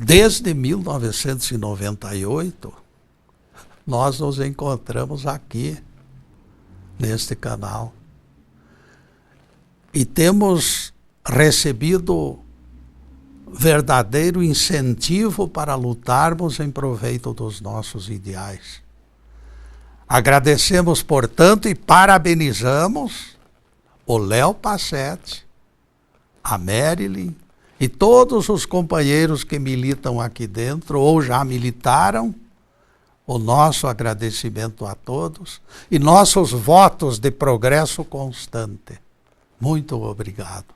Desde 1998, nós nos encontramos aqui, neste canal. E temos recebido verdadeiro incentivo para lutarmos em proveito dos nossos ideais. Agradecemos, portanto, e parabenizamos o Léo Passetti, a Marilyn e todos os companheiros que militam aqui dentro ou já militaram. O nosso agradecimento a todos e nossos votos de progresso constante. Muito obrigado.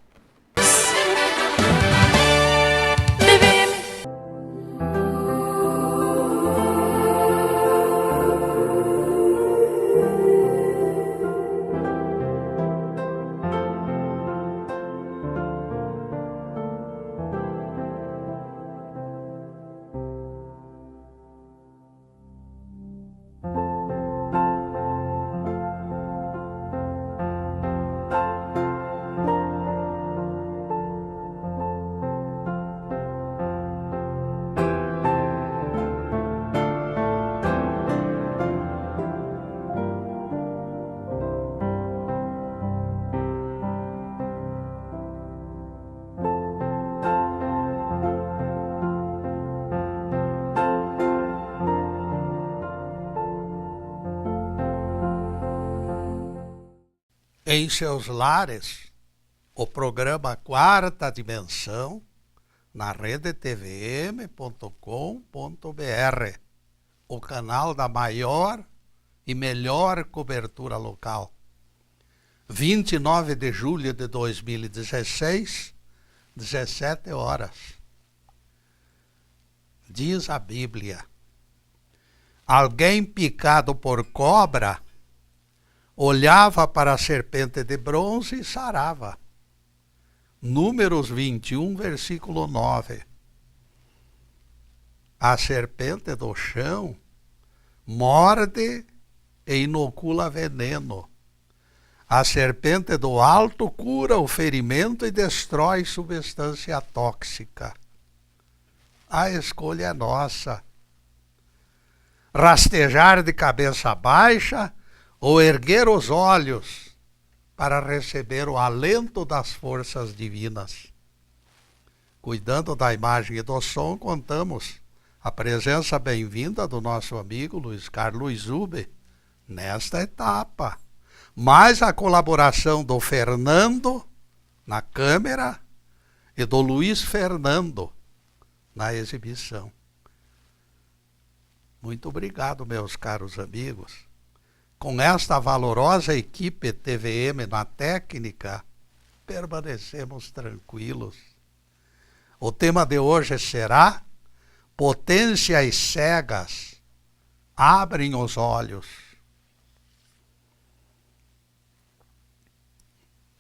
Em seus lares, o programa Quarta Dimensão, na redetvm.com.br, o canal da maior e melhor cobertura local. 29 de julho de 2016, 17 horas. Diz a Bíblia: alguém picado por cobra olhava para a serpente de bronze e sarava. Números 21, versículo 9. A serpente do chão morde e inocula veneno. A serpente do alto cura o ferimento e destrói substância tóxica. A escolha é nossa. Rastejar de cabeça baixa ou erguer os olhos para receber o alento das forças divinas. Cuidando da imagem e do som, contamos a presença bem-vinda do nosso amigo Luiz Carlos Zube nesta etapa, mais a colaboração do Fernando na câmera e do Luiz Fernando na exibição. Muito obrigado, meus caros amigos. Com esta valorosa equipe TVM na técnica, permanecemos tranquilos. O tema de hoje será: potências cegas abrem os olhos.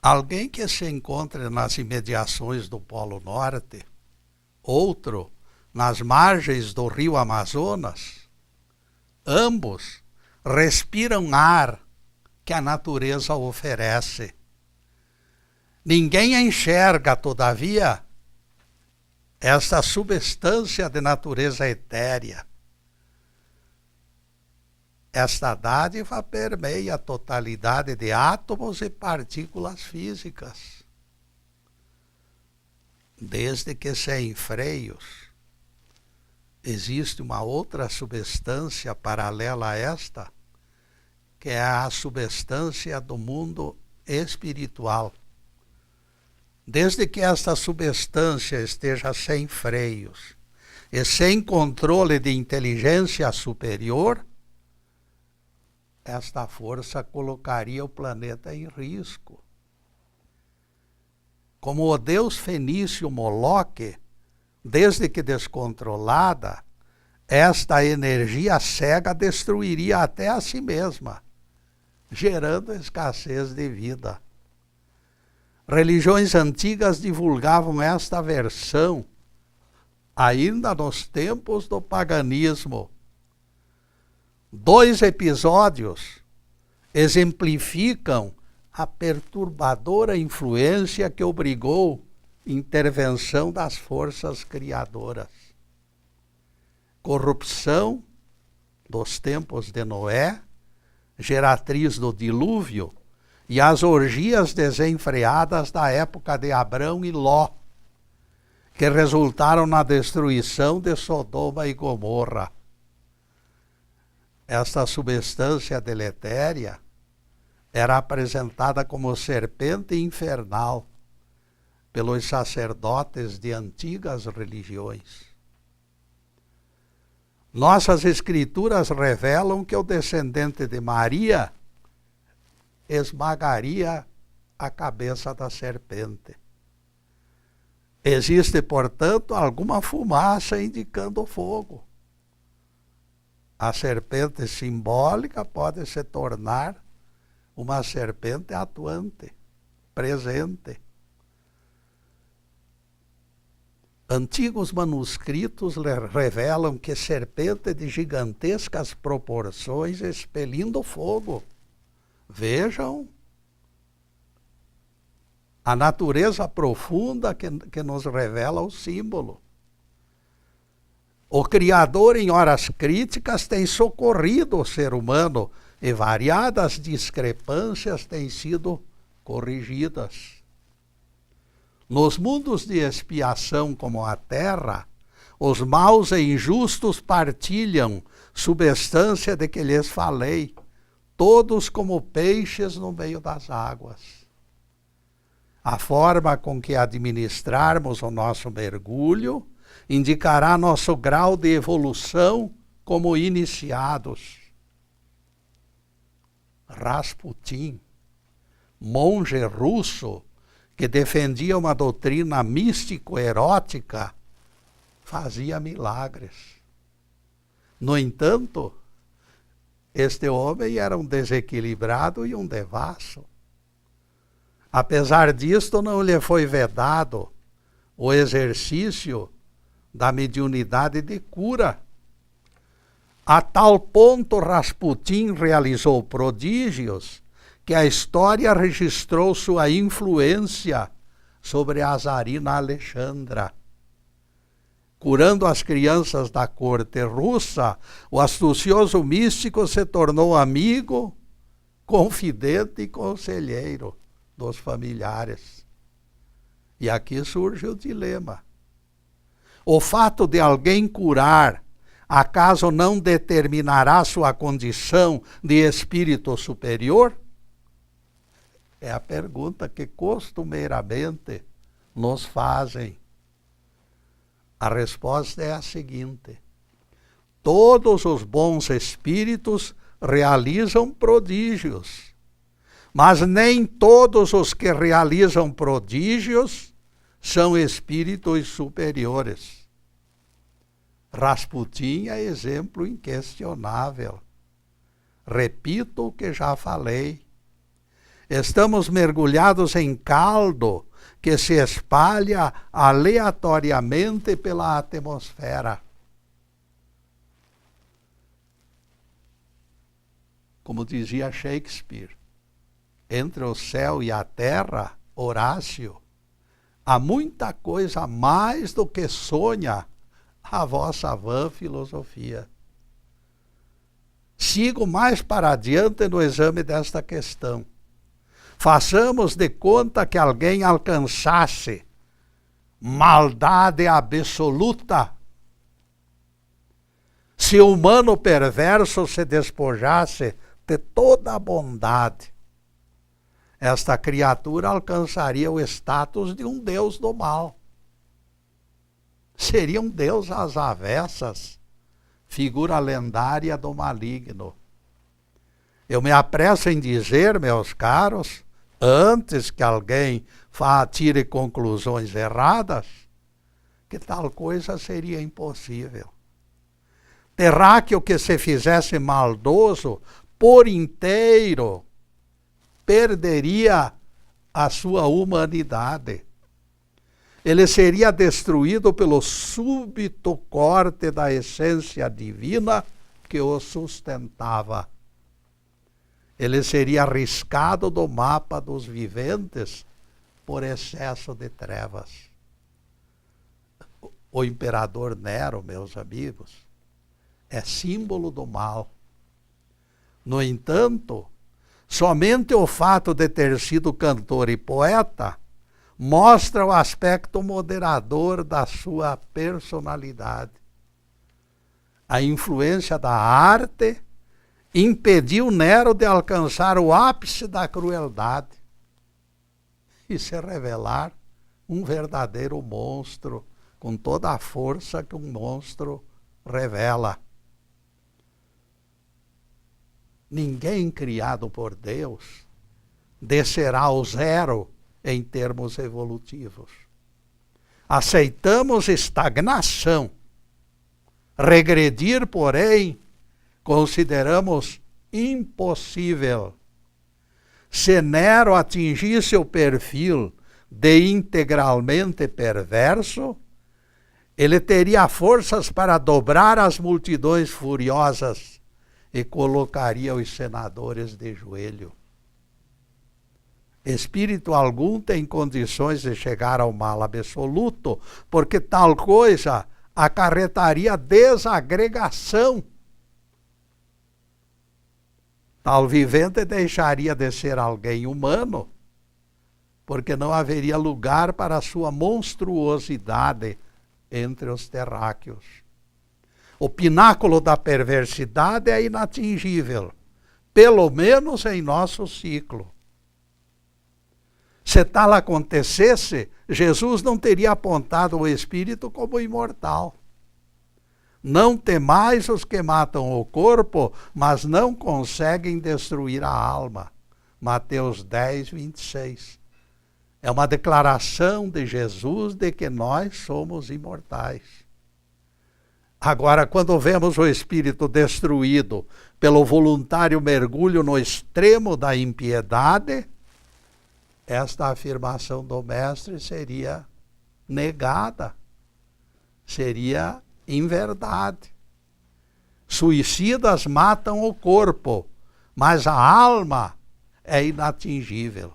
Alguém que se encontre nas imediações do Polo Norte, outro nas margens do rio Amazonas, ambos respiram ar que a natureza oferece. Ninguém enxerga, todavia, esta substância de natureza etérea. Esta dádiva permeia a totalidade de átomos e partículas físicas. Desde que sem freios existe uma outra substância paralela a esta, que é a substância do mundo espiritual. Desde que esta substância esteja sem freios e sem controle de inteligência superior, esta força colocaria o planeta em risco. Como o deus fenício Moloque, desde que descontrolada, esta energia cega destruiria até a si mesma, gerando escassez de vida. Religiões antigas divulgavam esta versão ainda nos tempos do paganismo. 2 episódios exemplificam a perturbadora influência que obrigou intervenção das forças criadoras. corrupção dos tempos de Noé, geratriz do dilúvio, e as orgias desenfreadas da época de Abrão e Ló, que resultaram na destruição de Sodoma e Gomorra. Esta substância deletéria era apresentada como serpente infernal pelos sacerdotes de antigas religiões. Nossas escrituras revelam que o descendente de Maria esmagaria a cabeça da serpente. Existe, portanto, alguma fumaça indicando fogo. A serpente simbólica pode se tornar uma serpente atuante, presente. Antigos manuscritos revelam que serpente de gigantescas proporções expelindo fogo. Vejam a natureza profunda que nos revela o símbolo. O Criador, em horas críticas, tem socorrido o ser humano e variadas discrepâncias têm sido corrigidas. Nos mundos de expiação como a Terra, os maus e injustos partilham substância de que lhes falei, todos como peixes no meio das águas. A forma com que administrarmos o nosso mergulho indicará nosso grau de evolução como iniciados. Rasputin, monge russo que defendia uma doutrina místico-erótica, fazia milagres. No entanto, este homem era um desequilibrado e um devasso. Apesar disto, não lhe foi vedado o exercício da mediunidade de cura. A tal ponto Rasputin realizou prodígios que a história registrou sua influência sobre a czarina Alexandra. Curando as crianças da corte russa, o astucioso místico se tornou amigo, confidente e conselheiro dos familiares. E aqui surge o dilema. O fato de alguém curar, acaso não determinará sua condição de espírito superior? É a pergunta que costumeiramente nos fazem. A resposta é a seguinte: todos os bons espíritos realizam prodígios, mas nem todos os que realizam prodígios são espíritos superiores. Rasputin é exemplo inquestionável. Repito o que já falei. Estamos mergulhados em caldo que se espalha aleatoriamente pela atmosfera. Como dizia Shakespeare, entre o céu e a terra, Horácio, há muita coisa mais do que sonha a vossa vã filosofia. Sigo mais para adiante no exame desta questão. Façamos de conta que alguém alcançasse maldade absoluta. Se o humano perverso se despojasse de toda a bondade, esta criatura alcançaria o status de um deus do mal. Seria um deus às avessas, figura lendária do maligno. Eu me apresso em dizer, meus caros, antes que alguém tire conclusões erradas, que tal coisa seria impossível. Terráqueo que se fizesse maldoso por inteiro, perderia a sua humanidade. Ele seria destruído pelo súbito corte da essência divina que o sustentava. Ele seria arriscado do mapa dos viventes por excesso de trevas. O imperador Nero, meus amigos, é símbolo do mal. No entanto, somente o fato de ter sido cantor e poeta mostra o aspecto moderador da sua personalidade. A influência da arte impediu Nero de alcançar o ápice da crueldade e se revelar um verdadeiro monstro, com toda a força que um monstro revela. Ninguém criado por Deus descerá ao zero em termos evolutivos. Aceitamos estagnação. Regredir, porém, consideramos impossível. Se Nero atingisse o perfil de integralmente perverso, ele teria forças para dobrar as multidões furiosas e colocaria os senadores de joelho. Espírito algum tem condições de chegar ao mal absoluto, porque tal coisa acarretaria desagregação. Tal vivente deixaria de ser alguém humano, porque não haveria lugar para a sua monstruosidade entre os terráqueos. O pináculo da perversidade é inatingível, pelo menos em nosso ciclo. Se tal acontecesse, Jesus não teria apontado o espírito como imortal. Não temais os que matam o corpo, mas não conseguem destruir a alma. Mateus 10, 26. É uma declaração de Jesus de que nós somos imortais. Agora, quando vemos o espírito destruído pelo voluntário mergulho no extremo da impiedade, esta afirmação do mestre seria negada, seria inverdade. Suicidas matam o corpo, mas a alma é inatingível.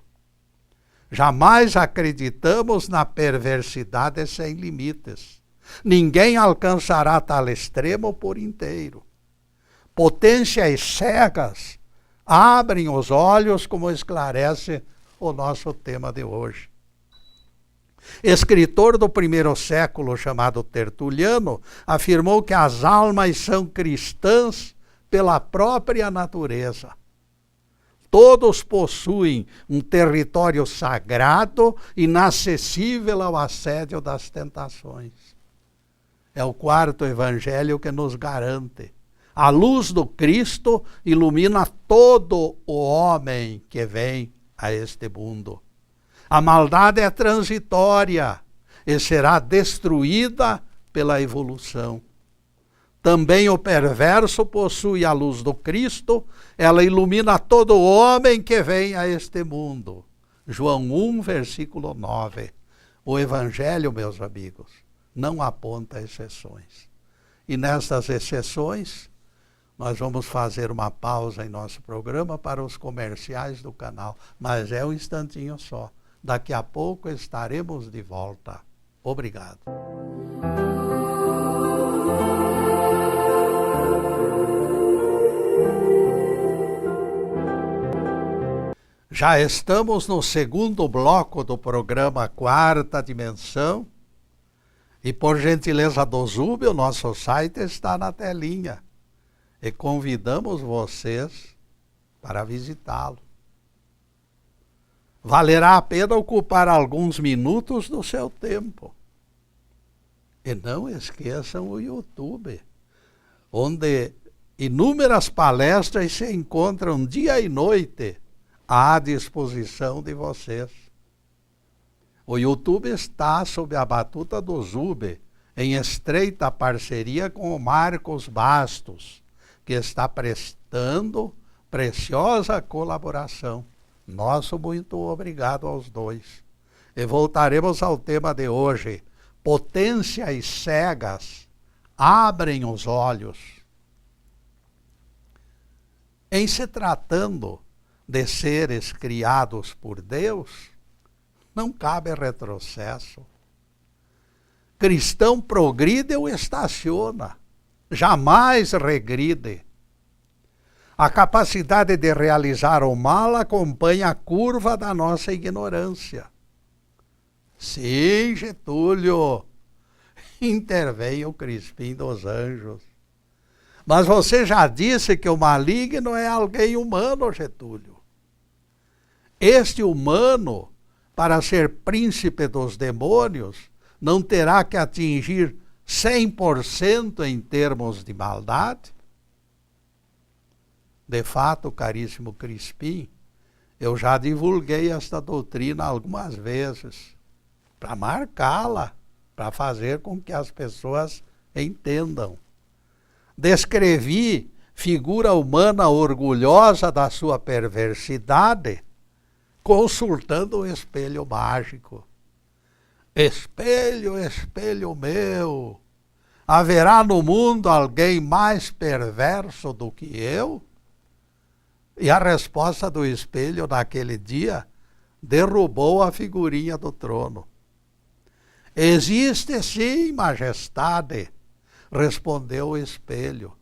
Jamais acreditamos na perversidade sem limites. Ninguém alcançará tal extremo por inteiro. Potências cegas abrem os olhos, como esclarece o nosso tema de hoje. Escritor do primeiro século chamado Tertuliano afirmou que as almas são cristãs pela própria natureza. Todos possuem um território sagrado, inacessível ao assédio das tentações. É o quarto evangelho que nos garante. A luz do Cristo ilumina todo o homem que vem a este mundo. A maldade é transitória e será destruída pela evolução. Também o perverso possui a luz do Cristo, ela ilumina todo homem que vem a este mundo. João 1, versículo 9. O Evangelho, meus amigos, não aponta exceções. E nestas exceções, nós vamos fazer uma pausa em nosso programa para os comerciais do canal, mas é um instantinho só. Daqui a pouco estaremos de volta. Obrigado. Já estamos no segundo bloco do programa Quarta Dimensão. E por gentileza do Zub, o nosso site está na telinha. E convidamos vocês para visitá-lo. Valerá a pena ocupar alguns minutos do seu tempo. E não esqueçam o YouTube, onde inúmeras palestras se encontram dia e noite à disposição de vocês. O YouTube está sob a batuta do Zub, em estreita parceria com o Marcos Bastos, que está prestando preciosa colaboração. Nosso muito obrigado aos dois. E voltaremos ao tema de hoje. Potências cegas abrem os olhos. Em se tratando de seres criados por Deus, não cabe retrocesso. Cristão progride ou estaciona. jamais regride. A capacidade de realizar o mal acompanha a curva da nossa ignorância. Sim, Getúlio, interveio o Crispim dos Anjos. Mas você já disse que o maligno é alguém humano, Getúlio. Este humano, para ser príncipe dos demônios, não terá que atingir 100% em termos de maldade? De fato, caríssimo Crispim, eu já divulguei esta doutrina algumas vezes, para marcá-la, para fazer com que as pessoas entendam. Descrevi figura humana orgulhosa da sua perversidade, consultando o espelho mágico. Espelho, espelho meu, haverá no mundo alguém mais perverso do que eu? E a resposta do espelho naquele dia derrubou a figurinha do trono. Existe sim, majestade, respondeu o espelho.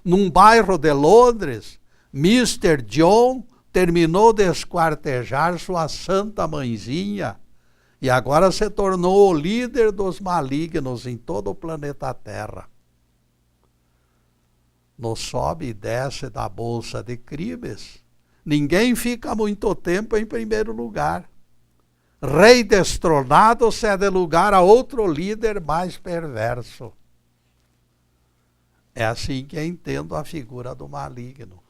Num bairro de Londres, Mr. John terminou de esquartejar sua santa mãezinha e agora se tornou o líder dos malignos em todo o planeta Terra. No sobe e desce da bolsa de crimes, ninguém fica muito tempo em primeiro lugar. Rei destronado cede lugar a outro líder mais perverso. É assim que eu entendo a figura do maligno.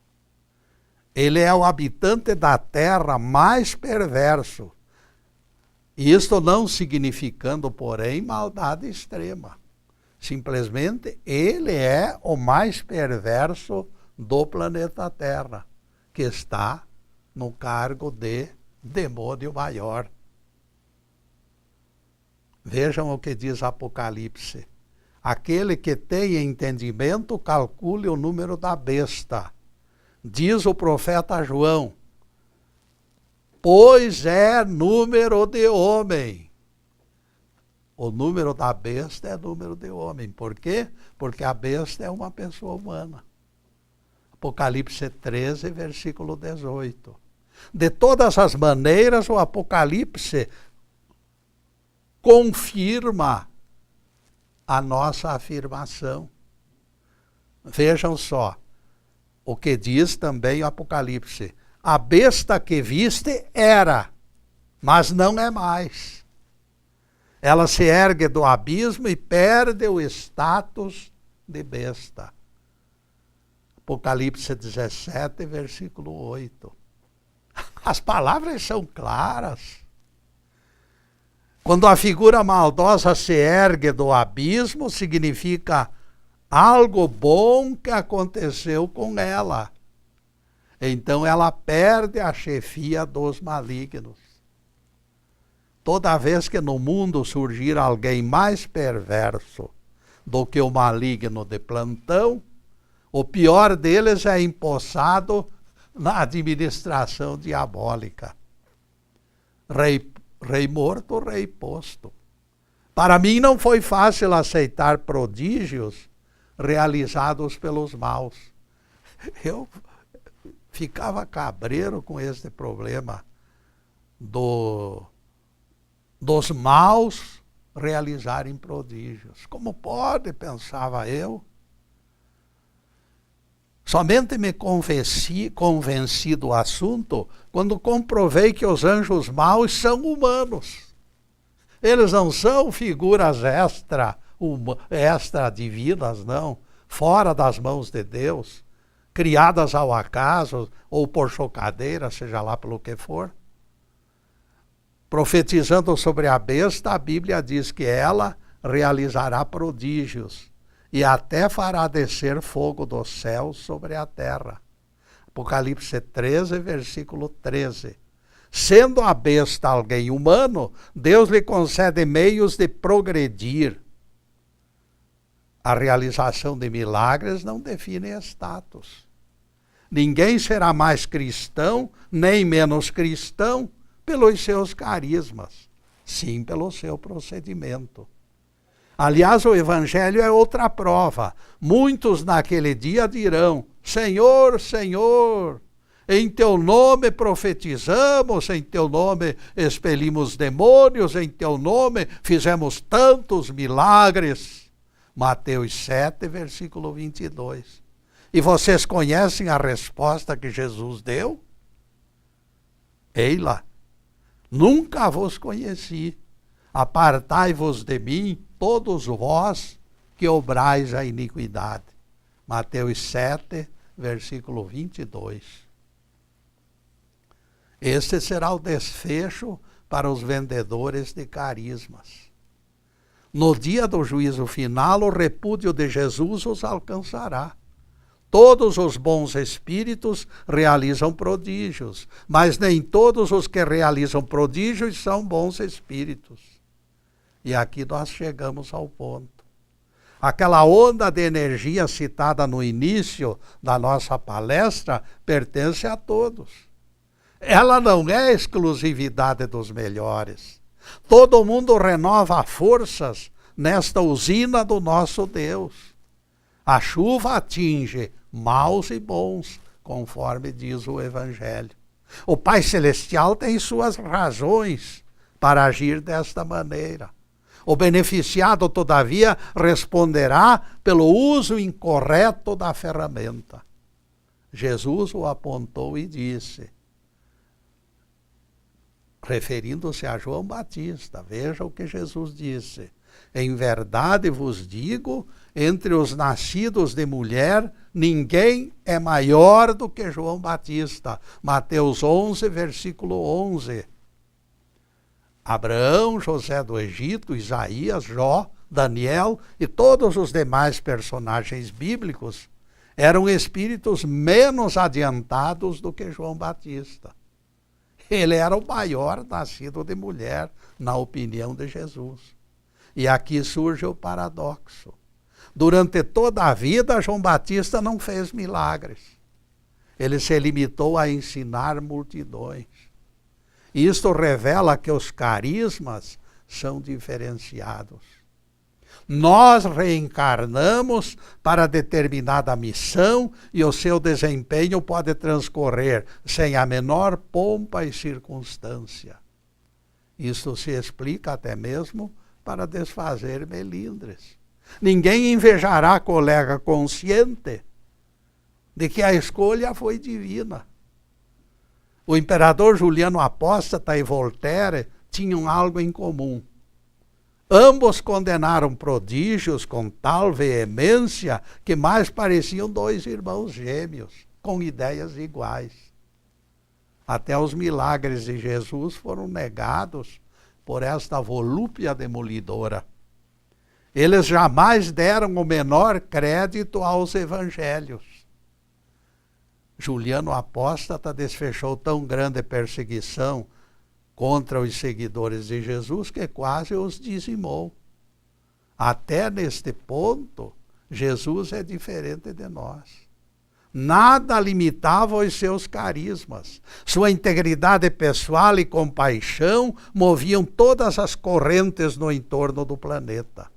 Ele é o habitante da terra mais perverso. Isto não significando, porém, maldade extrema. Simplesmente, ele é o mais perverso do planeta Terra, que está no cargo de demônio maior. Vejam o que diz Apocalipse. Aquele que tem entendimento, calcule o número da besta. Diz o profeta João, pois é número de homem. O número da besta é número de homem. Por quê? Porque a besta é uma pessoa humana. Apocalipse 13, versículo 18. De todas as maneiras, o Apocalipse confirma a nossa afirmação. Vejam só o que diz também o Apocalipse. A besta que viste era, mas não é mais. Ela se ergue do abismo e perde o status de besta. Apocalipse 17, versículo 8. As palavras são claras. Quando a figura maldosa se ergue do abismo, significa algo bom que aconteceu com ela. Então ela perde a chefia dos malignos. Toda vez que no mundo surgir alguém mais perverso do que o maligno de plantão, o pior deles é empossado na administração diabólica. Rei morto, rei posto. Para mim não foi fácil aceitar prodígios realizados pelos maus. Eu ficava cabreiro com este problema dos maus realizarem prodígios. Como pode, pensava eu. Somente me convenci do assunto quando comprovei que os anjos maus são humanos. Eles não são figuras extra divinas, não, fora das mãos de Deus, criadas ao acaso ou por chocadeira, seja lá pelo que for. Profetizando sobre a besta, a Bíblia diz que ela realizará prodígios e até fará descer fogo do céu sobre a terra. Apocalipse 13, versículo 13. Sendo a besta alguém humano, Deus lhe concede meios de progredir. A realização de milagres não define status. Ninguém será mais cristão, nem menos cristão, pelos seus carismas, sim pelo seu procedimento. Aliás, o Evangelho é outra prova. Muitos naquele dia dirão: Senhor, Senhor, em teu nome profetizamos, em teu nome expelimos demônios, em teu nome fizemos tantos milagres. Mateus 7, versículo 22. E vocês conhecem a resposta que Jesus deu? Ei lá, nunca vos conheci. Apartai-vos de mim, todos vós que obrais a iniquidade. Mateus 7, versículo 22. Este será o desfecho para os vendedores de carismas. No dia do juízo final, o repúdio de Jesus os alcançará. Todos os bons espíritos realizam prodígios, mas nem todos os que realizam prodígios são bons espíritos. E aqui nós chegamos ao ponto. Aquela onda de energia citada no início da nossa palestra pertence a todos. Ela não é exclusividade dos melhores. Todo mundo renova forças nesta usina do nosso Deus. A chuva atinge maus e bons, conforme diz o Evangelho. O Pai Celestial tem suas razões para agir desta maneira. O beneficiado, todavia, responderá pelo uso incorreto da ferramenta. Jesus o apontou e disse, referindo-se a João Batista, veja o que Jesus disse: em verdade vos digo, entre os nascidos de mulher, ninguém é maior do que João Batista. Mateus 11, versículo 11. Abraão, José do Egito, Isaías, Jó, Daniel e todos os demais personagens bíblicos eram espíritos menos adiantados do que João Batista. Ele era o maior nascido de mulher, na opinião de Jesus. E aqui surge o paradoxo. Durante toda a vida, João Batista não fez milagres. Ele se limitou a ensinar multidões. Isto revela que os carismas são diferenciados. Nós reencarnamos para determinada missão e o seu desempenho pode transcorrer sem a menor pompa e circunstância. Isto se explica até mesmo para desfazer melindres. Ninguém invejará colega consciente de que a escolha foi divina. O imperador Juliano Apóstata e Voltaire tinham algo em comum. Ambos condenaram prodígios com tal veemência que mais pareciam dois irmãos gêmeos, com ideias iguais. Até os milagres de Jesus foram negados por esta volúpia demolidora. Eles jamais deram o menor crédito aos evangelhos. Juliano Apóstata desfechou tão grande perseguição contra os seguidores de Jesus que quase os dizimou. Até neste ponto, Jesus é diferente de nós. Nada limitava os seus carismas. Sua integridade pessoal e compaixão moviam todas as correntes no entorno do planeta.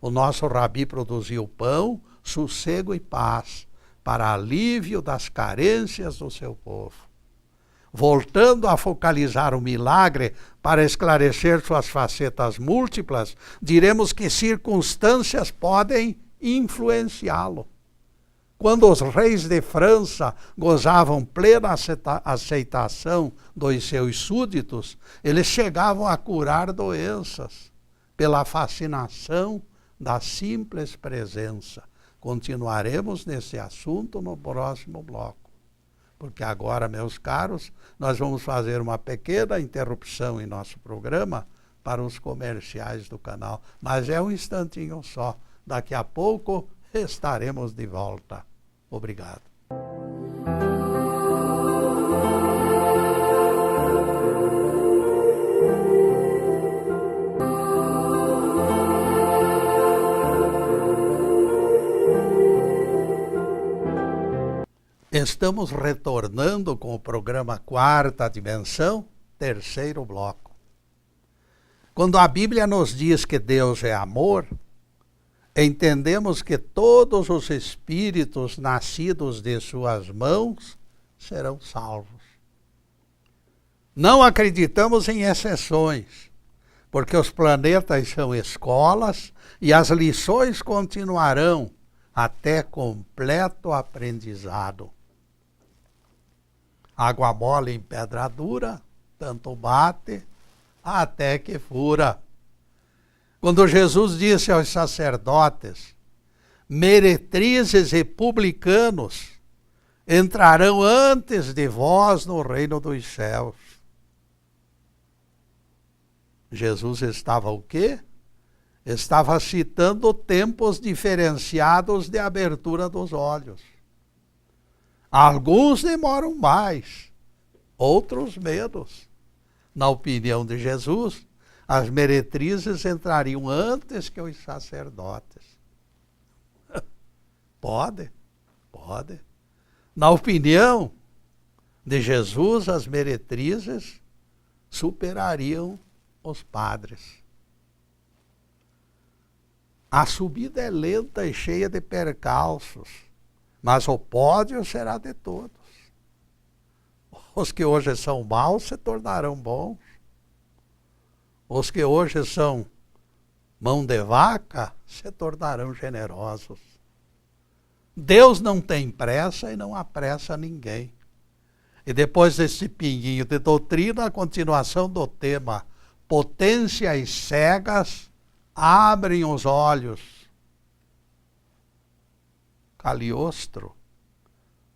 O nosso Rabi produziu pão, sossego e paz, para alívio das carências do seu povo. Voltando a focalizar o milagre para esclarecer suas facetas múltiplas, diremos que circunstâncias podem influenciá-lo. Quando os reis de França gozavam plena aceitação dos seus súditos, eles chegavam a curar doenças pela fascinação da simples presença. Continuaremos nesse assunto no próximo bloco. Porque agora, meus caros, nós vamos fazer uma pequena interrupção em nosso programa para os comerciais do canal. Mas é um instantinho só. Daqui a pouco estaremos de volta. Obrigado. Estamos retornando com o programa Quarta Dimensão, terceiro bloco. Quando a Bíblia nos diz que Deus é amor, entendemos que todos os espíritos nascidos de suas mãos serão salvos. Não acreditamos em exceções, porque os planetas são escolas e as lições continuarão até completo aprendizado. Água mole em pedra dura, tanto bate até que fura. Quando Jesus disse aos sacerdotes, meretrizes e publicanos entrarão antes de vós no reino dos céus. Jesus estava o quê? Estava citando tempos diferenciados de abertura dos olhos. Alguns demoram mais, outros menos. Na opinião de Jesus, as meretrizes entrariam antes que os sacerdotes. Pode. Na opinião de Jesus, as meretrizes superariam os padres. A subida é lenta e cheia de percalços, mas o pódio será de todos. Os que hoje são maus se tornarão bons. Os que hoje são mão de vaca se tornarão generosos. Deus não tem pressa e não apressa ninguém. E depois desse pinguinho de doutrina, a continuação do tema, potências cegas abrem os olhos. Cagliostro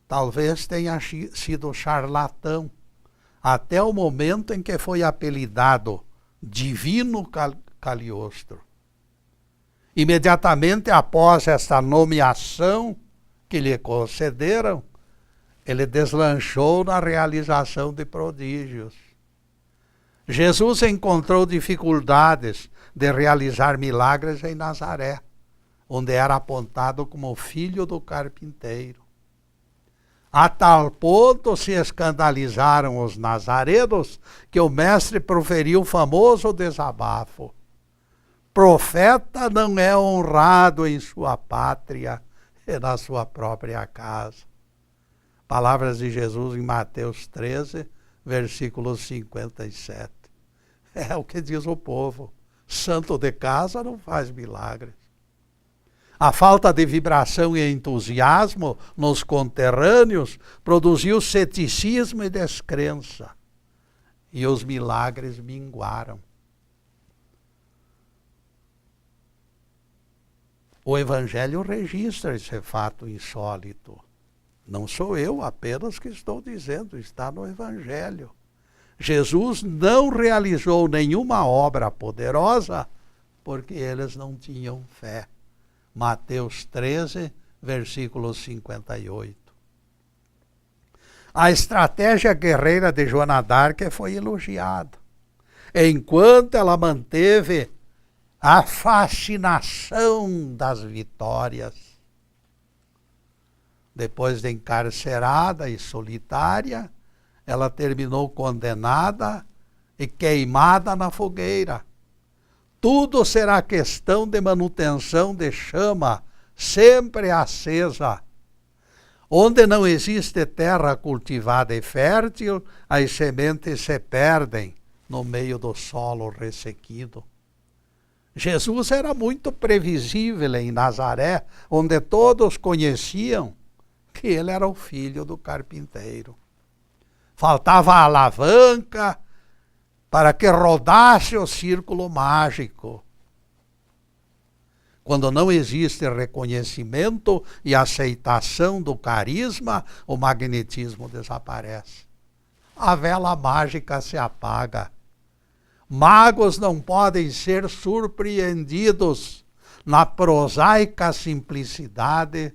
talvez tenha sido charlatão, até o momento em que foi apelidado Divino Cagliostro. Imediatamente após esta nomeação que lhe concederam, ele deslanchou na realização de prodígios. Jesus encontrou dificuldades de realizar milagres em Nazaré, onde era apontado como filho do carpinteiro. A tal ponto se escandalizaram os nazarenos que o mestre proferiu o famoso desabafo: profeta não é honrado em sua pátria e na sua própria casa. Palavras de Jesus em Mateus 13, versículo 57. É o que diz o povo. Santo de casa não faz milagres. A falta de vibração e entusiasmo nos conterrâneos produziu ceticismo e descrença. E os milagres minguaram. O Evangelho registra esse fato insólito. Não sou eu apenas que estou dizendo, está no Evangelho. Jesus não realizou nenhuma obra poderosa porque eles não tinham fé. Mateus 13, versículo 58. A estratégia guerreira de Joana d'Arc foi elogiada, enquanto ela manteve a fascinação das vitórias. Depois de encarcerada e solitária, ela terminou condenada e queimada na fogueira. Tudo será questão de manutenção de chama sempre acesa. Onde não existe terra cultivada e fértil, as sementes se perdem no meio do solo ressequido. Jesus era muito previsível em Nazaré, onde todos conheciam que ele era o filho do carpinteiro. Faltava a alavanca para que rodasse o círculo mágico. Quando não existe reconhecimento e aceitação do carisma, o magnetismo desaparece. A vela mágica se apaga. Magos não podem ser surpreendidos na prosaica simplicidade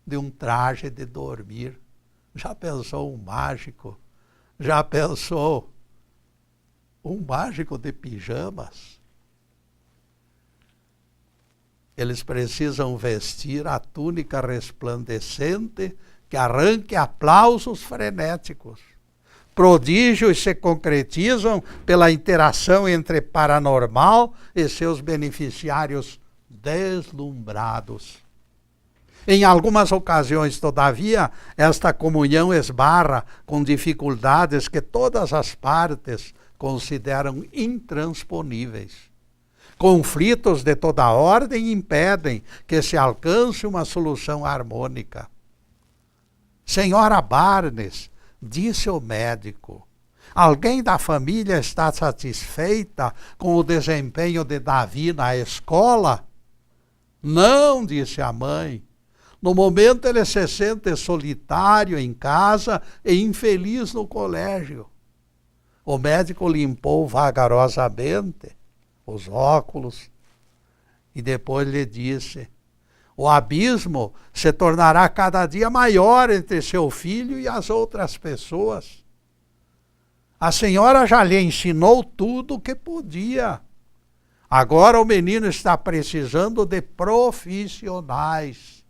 de um traje de dormir. Já pensou um mágico? Já pensou um mágico de pijamas? Eles precisam vestir a túnica resplandecente que arranque aplausos frenéticos. Prodígios se concretizam pela interação entre paranormal e seus beneficiários deslumbrados. Em algumas ocasiões, todavia, esta comunhão esbarra com dificuldades que todas as partes consideram intransponíveis. Conflitos de toda ordem impedem que se alcance uma solução harmônica. Senhora Barnes, disse o médico, alguém da família está satisfeita com o desempenho de Davi na escola? Não, disse a mãe. No momento ele se sente solitário em casa e infeliz no colégio. O médico limpou vagarosamente os óculos e depois lhe disse, o abismo se tornará cada dia maior entre seu filho e as outras pessoas. A senhora já lhe ensinou tudo o que podia. Agora o menino está precisando de profissionais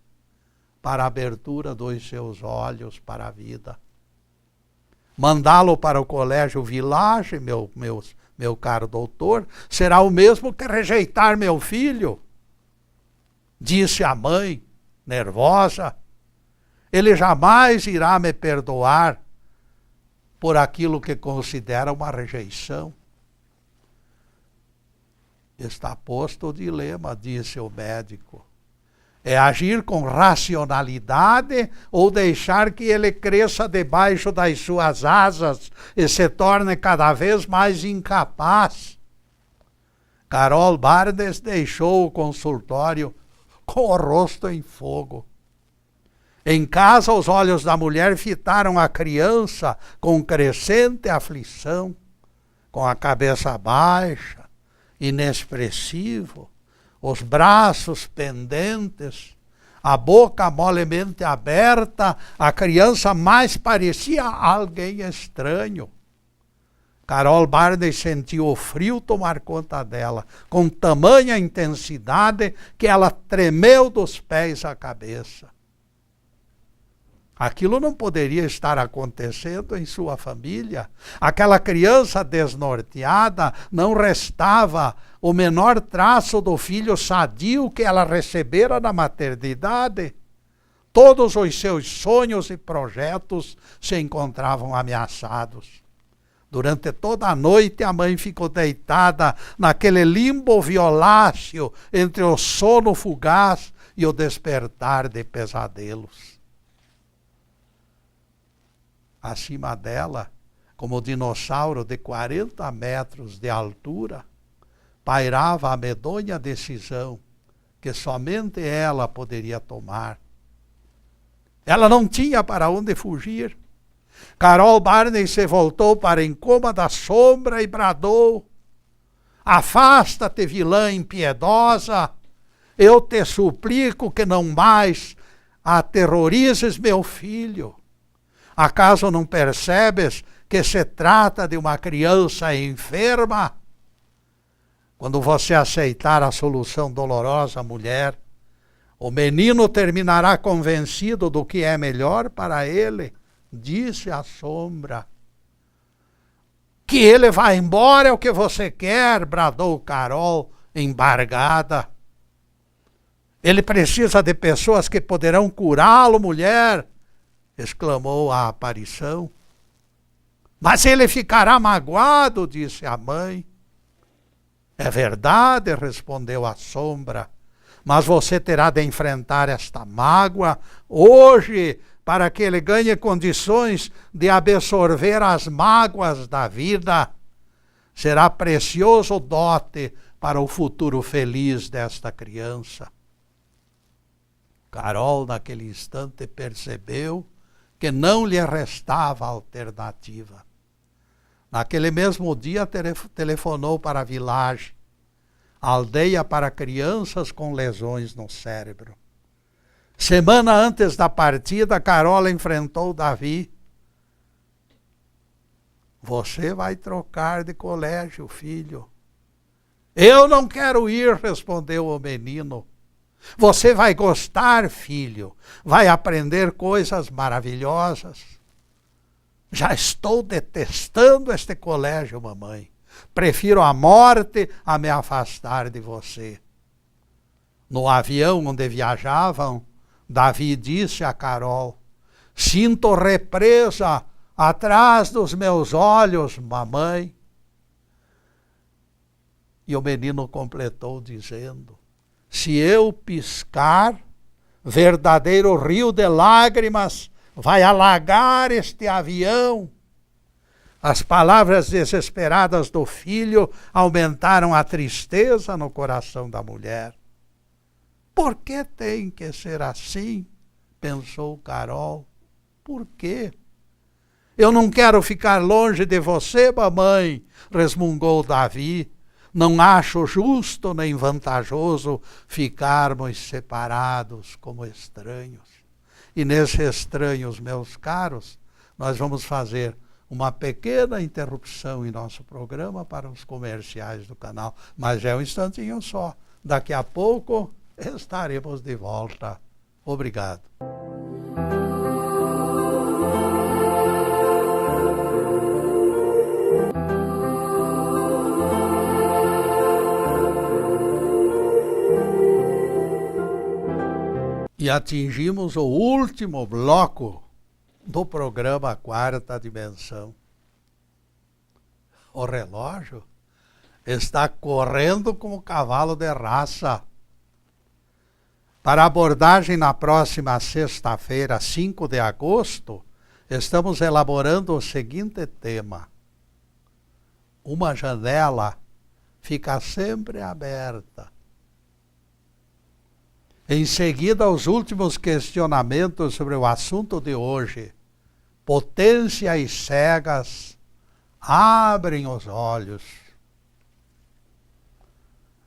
para a abertura dos seus olhos para a vida. Mandá-lo para o colégio Village, meu caro doutor, será o mesmo que rejeitar meu filho, disse a mãe, nervosa. Ele jamais irá me perdoar por aquilo que considera uma rejeição. Está posto o dilema, disse o médico. É agir com racionalidade ou deixar que ele cresça debaixo das suas asas e se torne cada vez mais incapaz? Carol Barnes deixou o consultório com o rosto em fogo. Em casa, os olhos da mulher fitaram a criança com crescente aflição, com a cabeça baixa, inexpressivo, os braços pendentes, a boca molemente aberta, a criança mais parecia alguém estranho. Carol Barnes sentiu o frio tomar conta dela, com tamanha intensidade que ela tremeu dos pés à cabeça. Aquilo não poderia estar acontecendo em sua família. Aquela criança desnorteada não restava o menor traço do filho sadio que ela recebera na maternidade. Todos os seus sonhos e projetos se encontravam ameaçados. Durante toda a noite a mãe ficou deitada naquele limbo violáceo entre o sono fugaz e o despertar de pesadelos. Acima dela, como dinossauro de 40 metros de altura, pairava a medonha decisão que somente ela poderia tomar. Ela não tinha para onde fugir. Carol Barnes se voltou para a incômoda sombra e bradou: afasta-te, vilã impiedosa, eu te suplico que não mais aterrorizes meu filho. Acaso não percebes que se trata de uma criança enferma? Quando você aceitar a solução dolorosa, mulher, o menino terminará convencido do que é melhor para ele, disse a sombra. Que ele vá embora é o que você quer, bradou Carol, embargada. Ele precisa de pessoas que poderão curá-lo, mulher, exclamou a aparição. Mas ele ficará magoado, disse a mãe. É verdade, respondeu a sombra, mas você terá de enfrentar esta mágoa hoje para que ele ganhe condições de absorver as mágoas da vida. Será precioso dote para o futuro feliz desta criança. Carol, naquele instante, percebeu que não lhe restava alternativa. Naquele mesmo dia, telefonou para a Village, aldeia para crianças com lesões no cérebro. Semana antes da partida, Carol enfrentou Davi. Você vai trocar de colégio, filho. Eu não quero ir, respondeu o menino. Você vai gostar, filho. Vai aprender coisas maravilhosas. Já estou detestando este colégio, mamãe. Prefiro a morte a me afastar de você. No avião onde viajavam, Davi disse a Carol: sinto represa atrás dos meus olhos, mamãe. E o menino completou dizendo: se eu piscar, verdadeiro rio de lágrimas vai alagar este avião. As palavras desesperadas do filho aumentaram a tristeza no coração da mulher. Por que tem que ser assim? Pensou Carol. Por quê? Eu não quero ficar longe de você, mamãe, resmungou Davi. Não acho justo nem vantajoso ficarmos separados como estranhos. E nesse estranhos, meus caros, nós vamos fazer uma pequena interrupção em nosso programa para os comerciais do canal. Mas é um instantinho só. Daqui a pouco estaremos de volta. Obrigado. E atingimos o último bloco do programa Quarta Dimensão. O relógio está correndo como cavalo de raça. Para a abordagem na próxima sexta-feira, 5 de agosto, estamos elaborando o seguinte tema: uma janela fica sempre aberta. Em seguida, os últimos questionamentos sobre o assunto de hoje. Potências cegas abrem os olhos.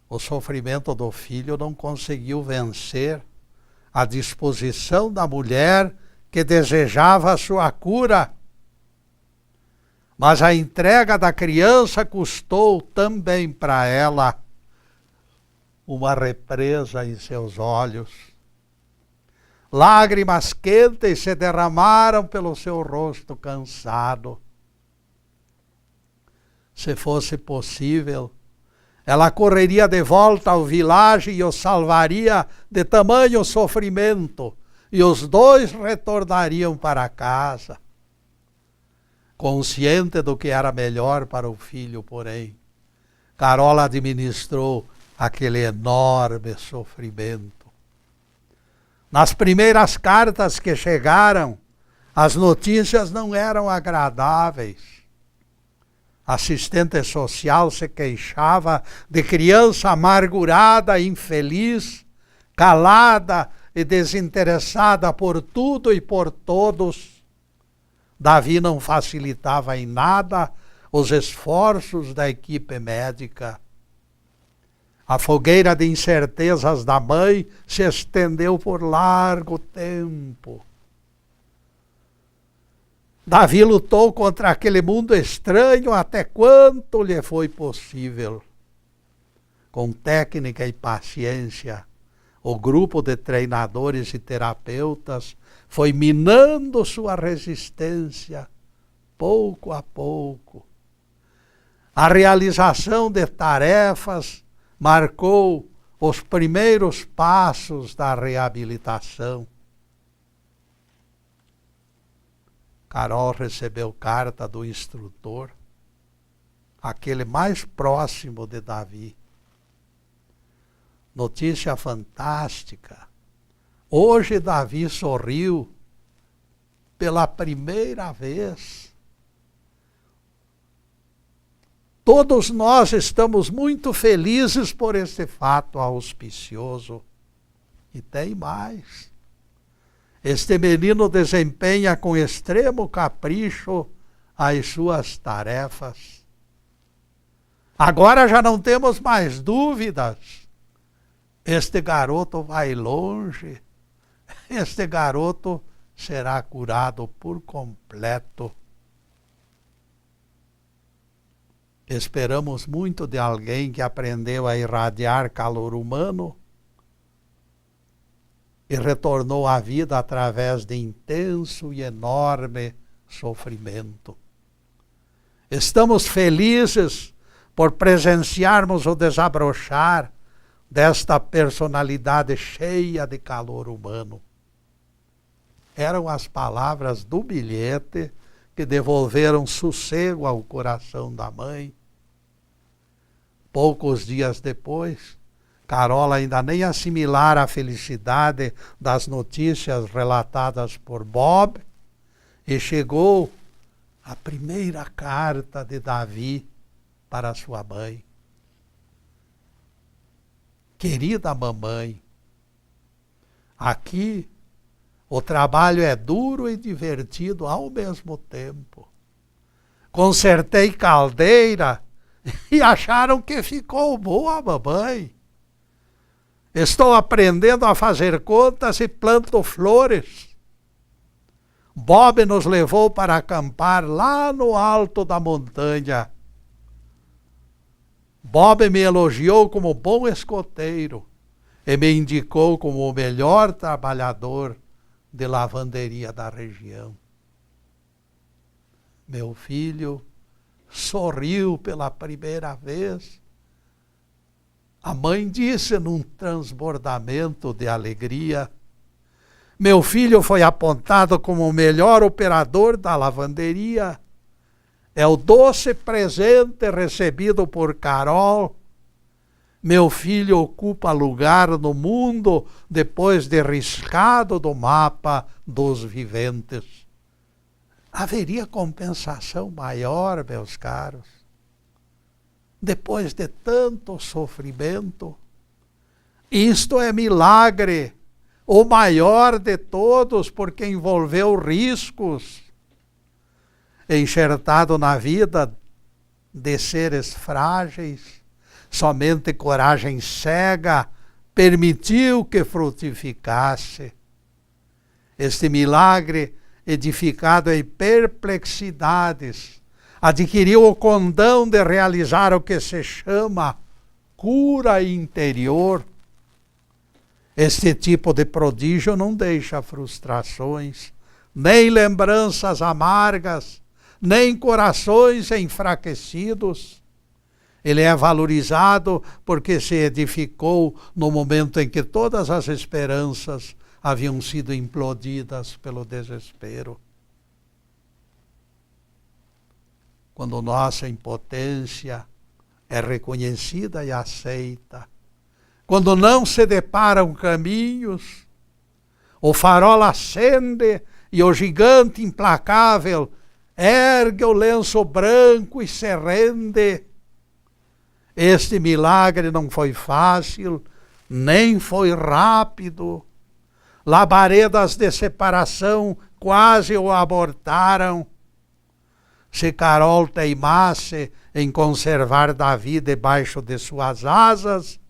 O sofrimento do filho não conseguiu vencer a disposição da mulher que desejava a sua cura. Mas a entrega da criança custou também para ela uma represa em seus olhos. Lágrimas quentes se derramaram pelo seu rosto cansado. Se fosse possível, ela correria de volta ao vilarejo e o salvaria de tamanho sofrimento, e os dois retornariam para casa. Consciente do que era melhor para o filho, porém, Carol administrou aquele enorme sofrimento. Nas primeiras cartas que chegaram, as notícias não eram agradáveis. A assistente social se queixava de criança amargurada, infeliz, calada e desinteressada por tudo e por todos. Davi não facilitava em nada os esforços da equipe médica. A fogueira de incertezas da mãe se estendeu por largo tempo. Davi lutou contra aquele mundo estranho até quanto lhe foi possível. Com técnica e paciência, o grupo de treinadores e terapeutas foi minando sua resistência, pouco a pouco. A realização de tarefas marcou os primeiros passos da reabilitação. Carol recebeu carta do instrutor, aquele mais próximo de Davi. Notícia fantástica. Hoje Davi sorriu pela primeira vez. Todos nós estamos muito felizes por este fato auspicioso. E tem mais. Este menino desempenha com extremo capricho as suas tarefas. Agora já não temos mais dúvidas. Este garoto vai longe. Este garoto será curado por completo. Esperamos muito de alguém que aprendeu a irradiar calor humano e retornou à vida através de intenso e enorme sofrimento. Estamos felizes por presenciarmos o desabrochar, desta personalidade cheia de calor humano. Eram as palavras do bilhete que devolveram sossego ao coração da mãe. Poucos dias depois, Carola ainda nem assimilara a felicidade das notícias relatadas por Bob, e chegou a primeira carta de Davi para sua mãe. Querida mamãe, aqui o trabalho é duro e divertido ao mesmo tempo. Consertei caldeira e acharam que ficou boa, mamãe. Estou aprendendo a fazer contas e planto flores. Bob nos levou para acampar lá no alto da montanha. Bob me elogiou como bom escoteiro e me indicou como o melhor trabalhador de lavanderia da região. Meu filho sorriu pela primeira vez. A mãe disse num transbordamento de alegria: meu filho foi apontado como o melhor operador da lavanderia. É o doce presente recebido por Carol. Meu filho ocupa lugar no mundo depois de riscado do mapa dos viventes. Haveria compensação maior, meus caros? Depois de tanto sofrimento, isto é milagre, o maior de todos, porque envolveu riscos. Enxertado na vida de seres frágeis, somente coragem cega permitiu que frutificasse. Este milagre, edificado em perplexidades, adquiriu o condão de realizar o que se chama cura interior. Este tipo de prodígio não deixa frustrações, nem lembranças amargas, nem corações enfraquecidos. Ele é valorizado porque se edificou no momento em que todas as esperanças haviam sido implodidas pelo desespero. Quando nossa impotência é reconhecida e aceita, quando não se deparam caminhos, o farol acende e o gigante implacável ergue o lenço branco e se rende. Este milagre não foi fácil, nem foi rápido. Labaredas de separação quase o abortaram. Se Carol teimasse em conservar Davi debaixo de suas asas,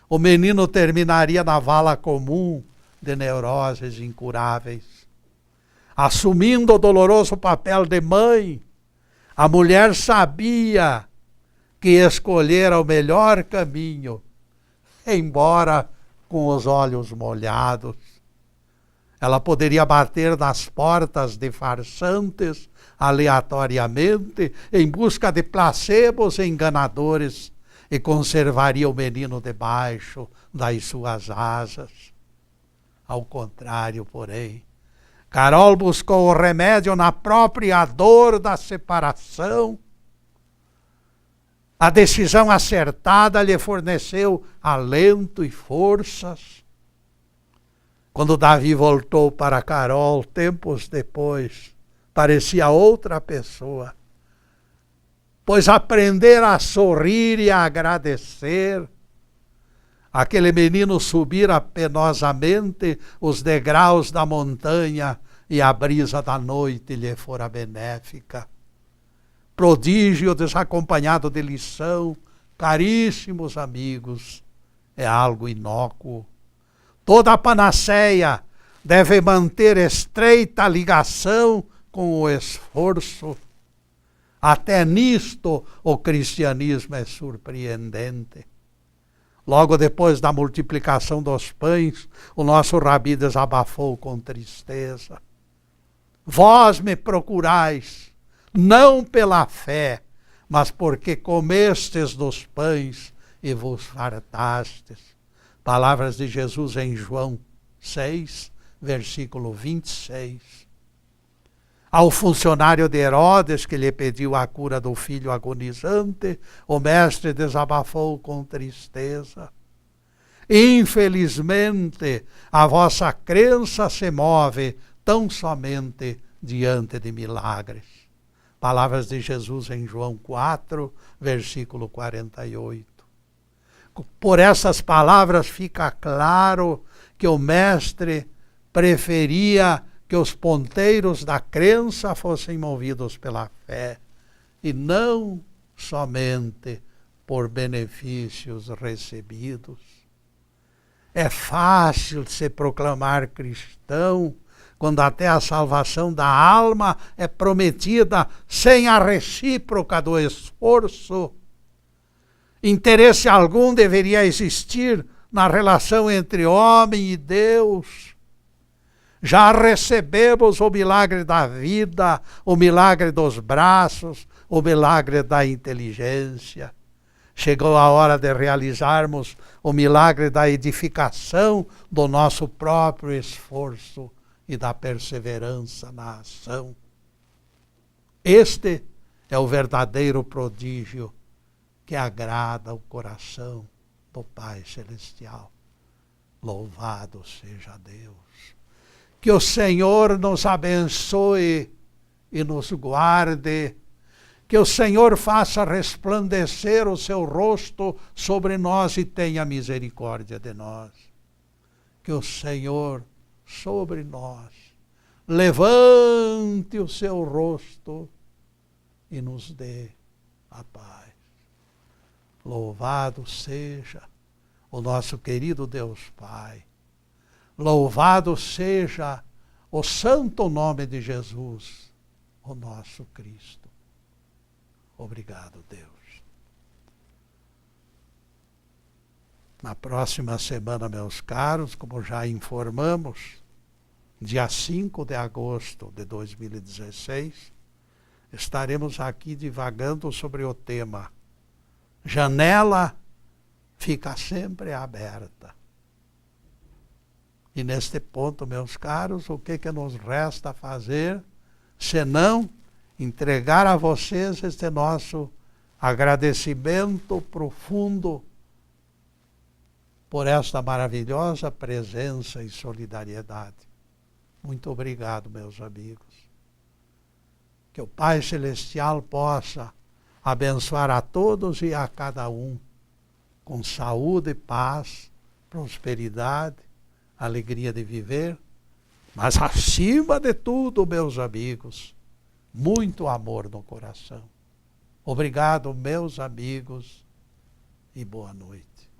o menino terminaria na vala comum de neuroses incuráveis. Assumindo o doloroso papel de mãe, a mulher sabia que escolhera o melhor caminho, embora com os olhos molhados. Ela poderia bater nas portas de farsantes aleatoriamente, em busca de placebos enganadores, e conservaria o menino debaixo das suas asas. Ao contrário, porém, Carol buscou o remédio na própria dor da separação. A decisão acertada lhe forneceu alento e forças. Quando Davi voltou para Carol, tempos depois, parecia outra pessoa, pois aprendera a sorrir e a agradecer. Aquele menino subira penosamente os degraus da montanha e a brisa da noite lhe fora benéfica. Prodígio desacompanhado de lição, caríssimos amigos, é algo inócuo. Toda a panaceia deve manter estreita ligação com o esforço. Até nisto o cristianismo é surpreendente. Logo depois da multiplicação dos pães, o nosso rabi desabafou com tristeza. Vós me procurais, não pela fé, mas porque comestes dos pães e vos fartastes. Palavras de Jesus em João 6, versículo 26. Ao funcionário de Herodes, que lhe pediu a cura do filho agonizante, o mestre desabafou com tristeza: infelizmente, a vossa crença se move tão somente diante de milagres. Palavras de Jesus em João 4, versículo 48. Por essas palavras fica claro que o mestre preferia que os ponteiros da crença fossem movidos pela fé e não somente por benefícios recebidos. É fácil se proclamar cristão quando até a salvação da alma é prometida sem a recíproca do esforço. Interesse algum deveria existir na relação entre homem e Deus. Já recebemos o milagre da vida, o milagre dos braços, o milagre da inteligência. Chegou a hora de realizarmos o milagre da edificação do nosso próprio esforço e da perseverança na ação. Este é o verdadeiro prodígio que agrada o coração do Pai Celestial. Louvado seja Deus. Que o Senhor nos abençoe e nos guarde. Que o Senhor faça resplandecer o seu rosto sobre nós e tenha misericórdia de nós. Que o Senhor sobre nós levante o seu rosto e nos dê a paz. Louvado seja o nosso querido Deus Pai. Louvado seja o santo nome de Jesus, o nosso Cristo. Obrigado, Deus. Na próxima semana, meus caros, como já informamos, dia 5 de agosto de 2016, estaremos aqui divagando sobre o tema Janela fica sempre aberta. E neste ponto, meus caros, o que nos resta fazer, senão entregar a vocês este nosso agradecimento profundo por esta maravilhosa presença e solidariedade. Muito obrigado, meus amigos. Que o Pai Celestial possa abençoar a todos e a cada um com saúde, paz, prosperidade, alegria de viver, mas acima de tudo, meus amigos, muito amor no coração. Obrigado, meus amigos, e boa noite.